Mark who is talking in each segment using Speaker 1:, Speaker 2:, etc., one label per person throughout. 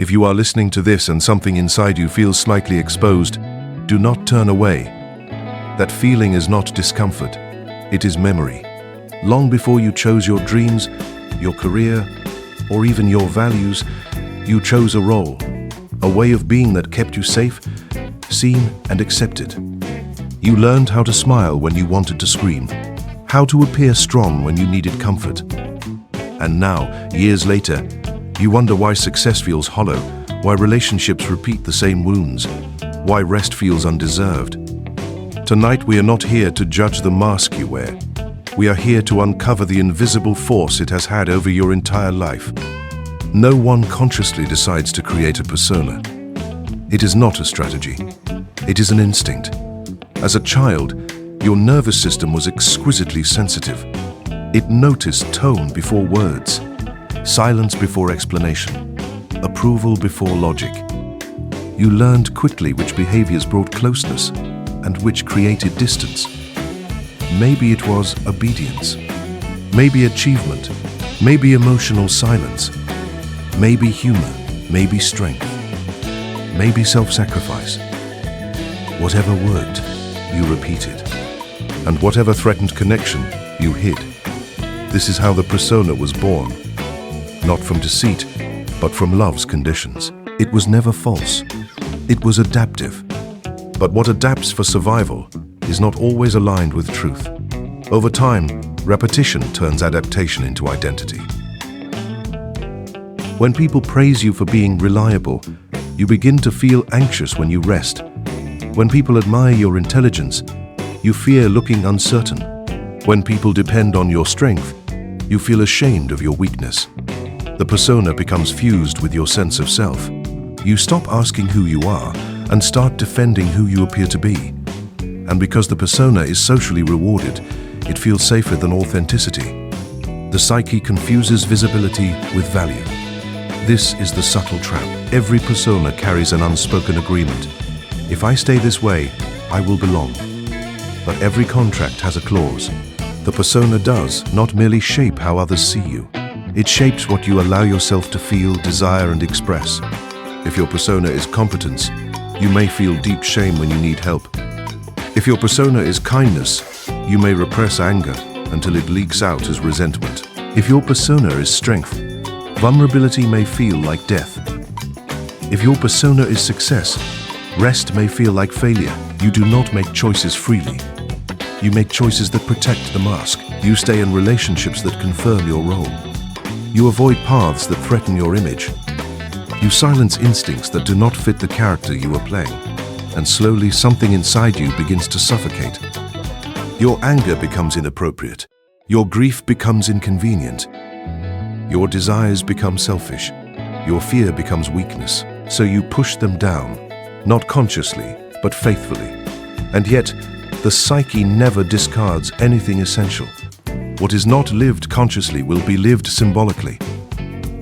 Speaker 1: If you are listening to this and something inside you feels slightly exposed, do not turn away. That feeling is not discomfort, it is memory. Long before you chose your dreams, your career, or even your values, you chose a role, a way of being that kept you safe, seen, and accepted. You learned how to smile when you wanted to scream, how to appear strong when you needed comfort. And now, years later, you wonder why success feels hollow, why relationships repeat the same wounds, why rest feels undeserved. Tonight we are not here to judge the mask you wear. We are here to uncover the invisible force it has had over your entire life. No one consciously decides to create a persona. It is not a strategy. It is an instinct. As a child, your nervous system was exquisitely sensitive. It noticed tone before words, silence before explanation, approval before logic. You learned quickly which behaviors brought closeness and which created distance. Maybe it was obedience, maybe achievement, maybe emotional silence, maybe humor, maybe strength, maybe self-sacrifice. Whatever worked, you repeated, and whatever threatened connection, you hid. This is how the persona was born, not from deceit, but from love's conditions. It was never false. It was adaptive. But what adapts for survival is not always aligned with truth. Over time, repetition turns adaptation into identity. When people praise you for being reliable, you begin to feel anxious when you rest. When people admire your intelligence, you fear looking uncertain. When people depend on your strength, you feel ashamed of your weakness. The persona becomes fused with your sense of self. You stop asking who you are and start defending who you appear to be. And because the persona is socially rewarded, it feels safer than authenticity. The psyche confuses visibility with value. This is the subtle trap. Every persona carries an unspoken agreement. If I stay this way, I will belong. But every contract has a clause. The persona does not merely shape how others see you. It shapes what you allow yourself to feel, desire, and express. If your persona is competence, you may feel deep shame when you need help. If your persona is kindness, you may repress anger until it leaks out as resentment. If your persona is strength, vulnerability may feel like death. If your persona is success, rest may feel like failure. You do not make choices freely. You make choices that protect the mask. You stay in relationships that confirm your role. You avoid paths that threaten your image. You silence instincts that do not fit the character you are playing. And slowly something inside you begins to suffocate. Your anger becomes inappropriate. Your grief becomes inconvenient. Your desires become selfish. Your fear becomes weakness. So you push them down, not consciously, but faithfully. And yet, the psyche never discards anything essential. What is not lived consciously will be lived symbolically.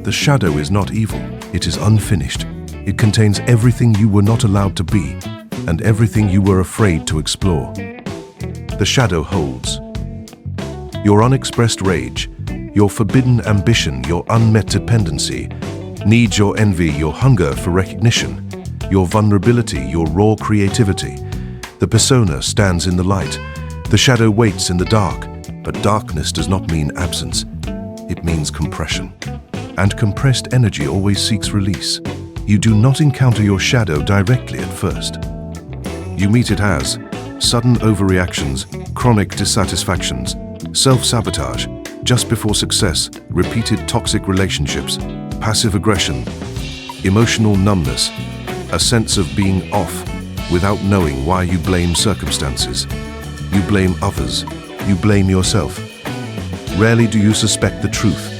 Speaker 1: The shadow is not evil, it is unfinished. It contains everything you were not allowed to be, and everything you were afraid to explore. The shadow holds your unexpressed rage, your forbidden ambition, your unmet dependency, needs, your envy, your hunger for recognition, your vulnerability, your raw creativity. The persona stands in the light. The shadow waits in the dark. But darkness does not mean absence. It means compression. And compressed energy always seeks release. You do not encounter your shadow directly at first. You meet it as sudden overreactions, chronic dissatisfactions, self-sabotage, just before success, repeated toxic relationships, passive aggression, emotional numbness, a sense of being off without knowing why. You blame circumstances. You blame others. You blame yourself. Rarely do you suspect the truth.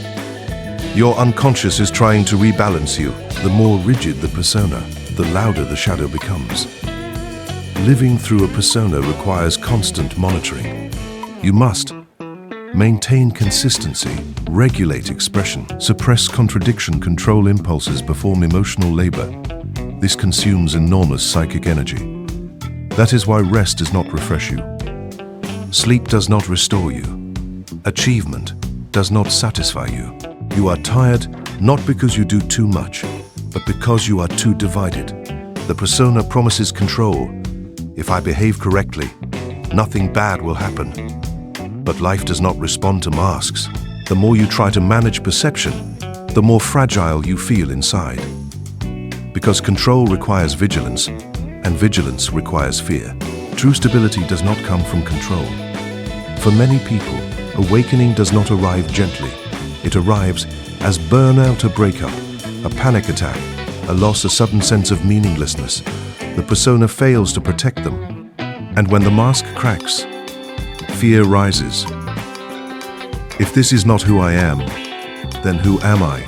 Speaker 1: Your unconscious is trying to rebalance you. The more rigid the persona, the louder the shadow becomes. Living through a persona requires constant monitoring. You must maintain consistency, regulate expression, suppress contradiction, control impulses, perform emotional labor. This consumes enormous psychic energy. That is why rest does not refresh you. Sleep does not restore you. Achievement does not satisfy you. You are tired not because you do too much, but because you are too divided. The persona promises control. If I behave correctly, nothing bad will happen. But life does not respond to masks. The more you try to manage perception, the more fragile you feel inside. Because control requires vigilance, and vigilance requires fear. True stability does not come from control. For many people, awakening does not arrive gently. It arrives as burnout, a breakup, a panic attack, a loss, a sudden sense of meaninglessness. The persona fails to protect them. And when the mask cracks, fear rises. If this is not who I am, then who am I?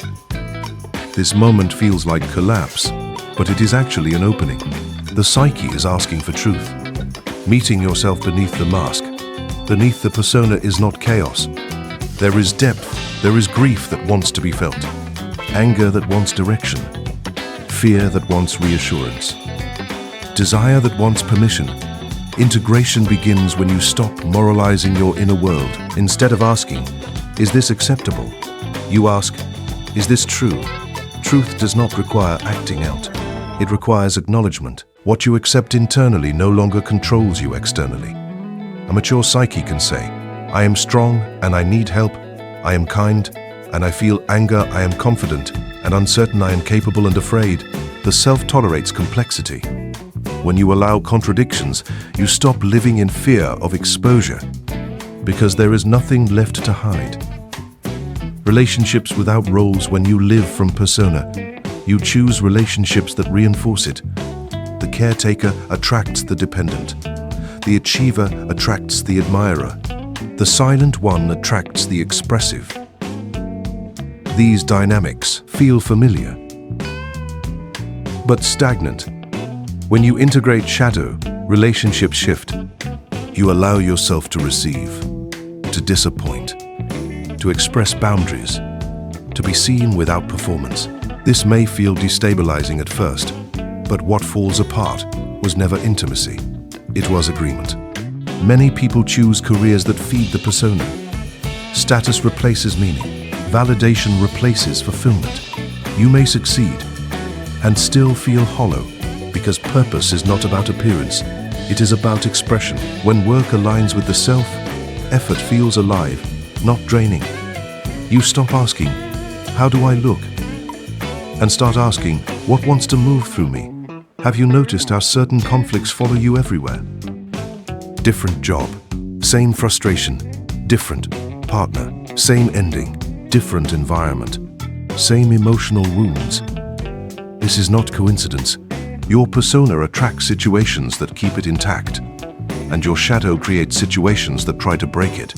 Speaker 1: This moment feels like collapse, but it is actually an opening. The psyche is asking for truth. Meeting yourself beneath the mask, beneath the persona, is not chaos. There is depth, there is grief that wants to be felt, anger that wants direction, fear that wants reassurance, desire that wants permission. Integration begins when you stop moralizing your inner world. Instead of asking, "Is this acceptable?" you ask, "Is this true?" Truth does not require acting out. It requires acknowledgement. What you accept internally no longer controls you externally. A mature psyche can say, "I am strong and I need help. I am kind and I feel anger. I am confident and uncertain. I am capable and afraid." The self tolerates complexity. When you allow contradictions, you stop living in fear of exposure, because there is nothing left to hide. Relationships without roles. When you live from persona, you choose relationships that reinforce it. The caretaker attracts the dependent. The achiever attracts the admirer. The silent one attracts the expressive. These dynamics feel familiar, but stagnant. When you integrate shadow, relationships shift. You allow yourself to receive, to disappoint, to express boundaries, to be seen without performance. This may feel destabilizing at first, but what falls apart was never intimacy. It was agreement. Many people choose careers that feed the persona. Status replaces meaning. Validation replaces fulfillment. You may succeed and still feel hollow, because purpose is not about appearance. It is about expression. When work aligns with the self, effort feels alive, not draining. You stop asking, "How do I look?" and start asking, "What wants to move through me?" Have you noticed how certain conflicts follow you everywhere? Different job, same frustration, different partner, same ending, different environment, same emotional wounds. This is not coincidence. Your persona attracts situations that keep it intact, and your shadow creates situations that try to break it.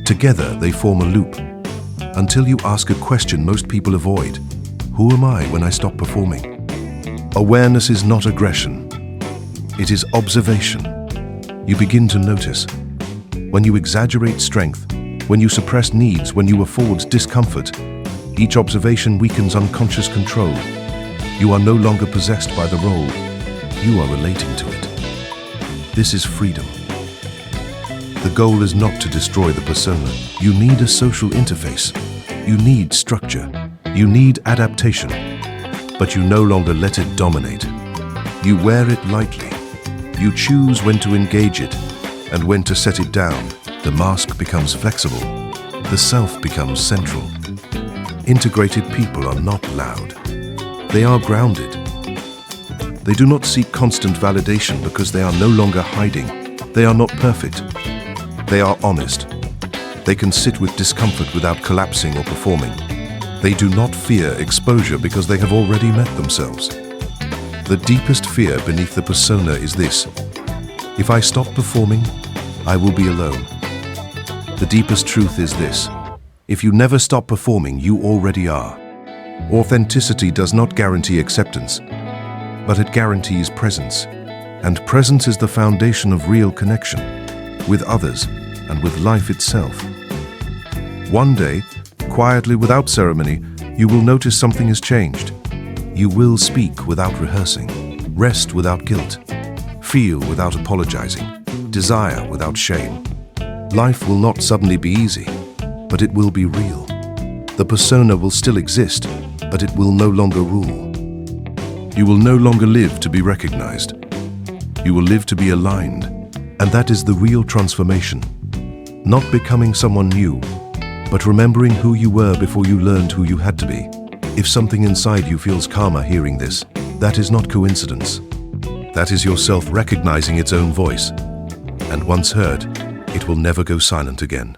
Speaker 1: Together, they form a loop, until you ask a question most people avoid. Who am I when I stop performing? Awareness is not aggression. It is observation. You begin to notice. When you exaggerate strength, when you suppress needs, when you afford discomfort, each observation weakens unconscious control. You are no longer possessed by the role. You are relating to it. This is freedom. The goal is not to destroy the persona. You need a social interface. You need structure. You need adaptation. But you no longer let it dominate. You wear it lightly. You choose when to engage it and when to set it down. The mask becomes flexible. The self becomes central. Integrated people are not loud. They are grounded. They do not seek constant validation because they are no longer hiding. They are not perfect. They are honest. They can sit with discomfort without collapsing or performing. They do not fear exposure because they have already met themselves. The deepest fear beneath the persona is this: if I stop performing, I will be alone. The deepest truth is this: if you never stop performing, you already are. Authenticity does not guarantee acceptance, but it guarantees presence. And presence is the foundation of real connection with others and with life itself. One day, quietly, without ceremony, you will notice something has changed. You will speak without rehearsing, rest without guilt, feel without apologizing, desire without shame. Life will not suddenly be easy, but it will be real. The persona will still exist, but it will no longer rule. You will no longer live to be recognized. You will live to be aligned. And that is the real transformation. Not becoming someone new, but remembering who you were before you learned who you had to be. If something inside you feels calmer hearing this, that is not coincidence. That is yourself recognizing its own voice. And once heard, it will never go silent again.